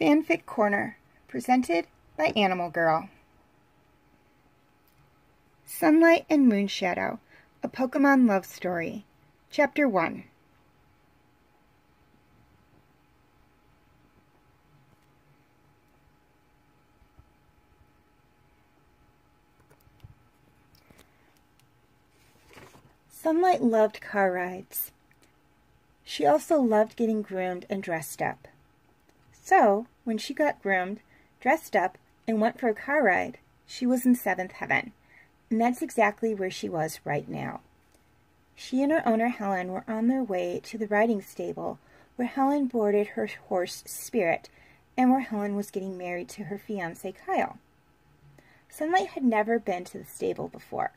Fanfic Corner, presented by Animal Girl. Sunlight and Moonshadow, a Pokemon love story. Chapter 1. Sunlight loved car rides. She also loved getting groomed and dressed up. So, when she got groomed, dressed up, and went for a car ride, she was in seventh heaven. And that's exactly where she was right now. She and her owner Helen were on their way to the riding stable where Helen boarded her horse Spirit and where Helen was getting married to her fiancé Kyle. Sunlight had never been to the stable before,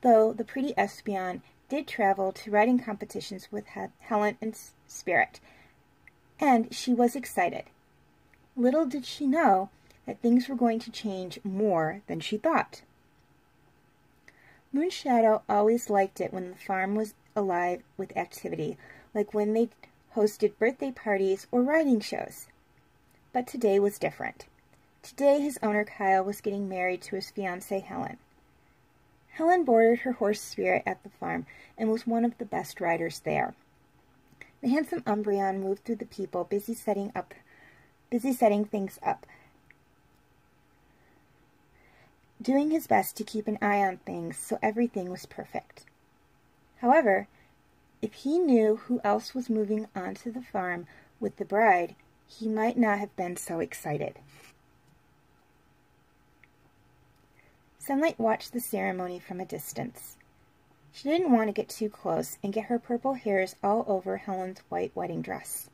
though the pretty Espeon did travel to riding competitions with Helen and Spirit, and she was excited. Little did she know that things were going to change more than she thought. Moonshadow always liked it when the farm was alive with activity, like when they hosted birthday parties or riding shows. But today was different. Today his owner Kyle was getting married to his fiancée Helen. Helen boarded her horse Spirit at the farm and was one of the best riders there. The handsome Umbreon moved through the people, busy setting things up, doing his best to keep an eye on things so everything was perfect. However, if he knew who else was moving onto the farm with the bride, he might not have been so excited. Sunlight watched the ceremony from a distance. She didn't want to get too close and get her purple hairs all over Helen's white wedding dress.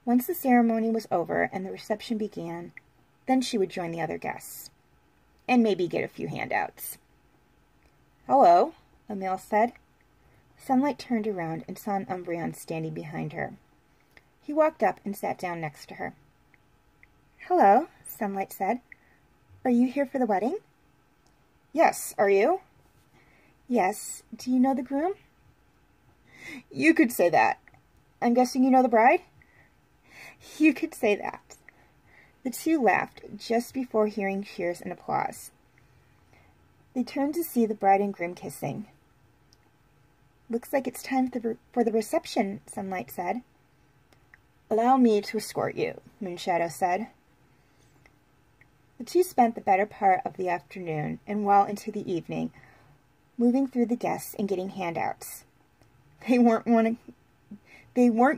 Once the ceremony was over and the reception began, then she would join the other guests, and maybe get a few handouts. "Hello," a male said. Sunlight turned around and saw an Umbreon standing behind her. He walked up and sat down next to her. "Hello," Sunlight said. "Are you here for the wedding?" "Yes, are you?" "Yes. Do you know the groom?" "You could say that. I'm guessing you know the bride?" "You could say that." The two laughed just before hearing cheers and applause. They turned to see the bride and groom kissing. "Looks like it's time for the reception," Sunlight said. "Allow me to escort you," Moonshadow said. The two spent the better part of the afternoon and well into the evening moving through the guests and getting handouts. They weren't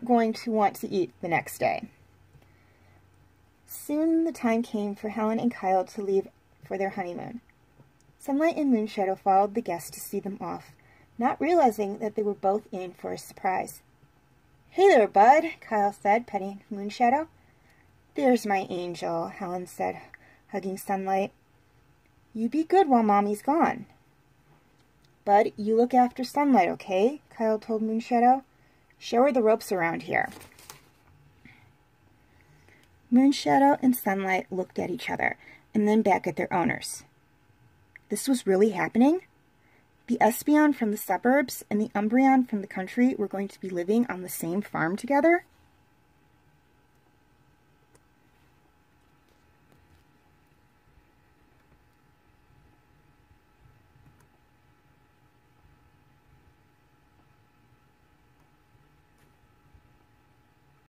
going to want to eat the next day. Soon the time came for Helen and Kyle to leave for their honeymoon. Sunlight and Moonshadow followed the guests to see them off, not realizing that they were both in for a surprise. "Hey there, bud," Kyle said, petting Moonshadow. "There's my angel," Helen said, hugging Sunlight. "You be good while Mommy's gone." "Bud, you look after Sunlight, okay?" Kyle told Moonshadow. "Show her the ropes around here." Moonshadow and Sunlight looked at each other, and then back at their owners. This was really happening? The Espeon from the suburbs and the Umbreon from the country were going to be living on the same farm together?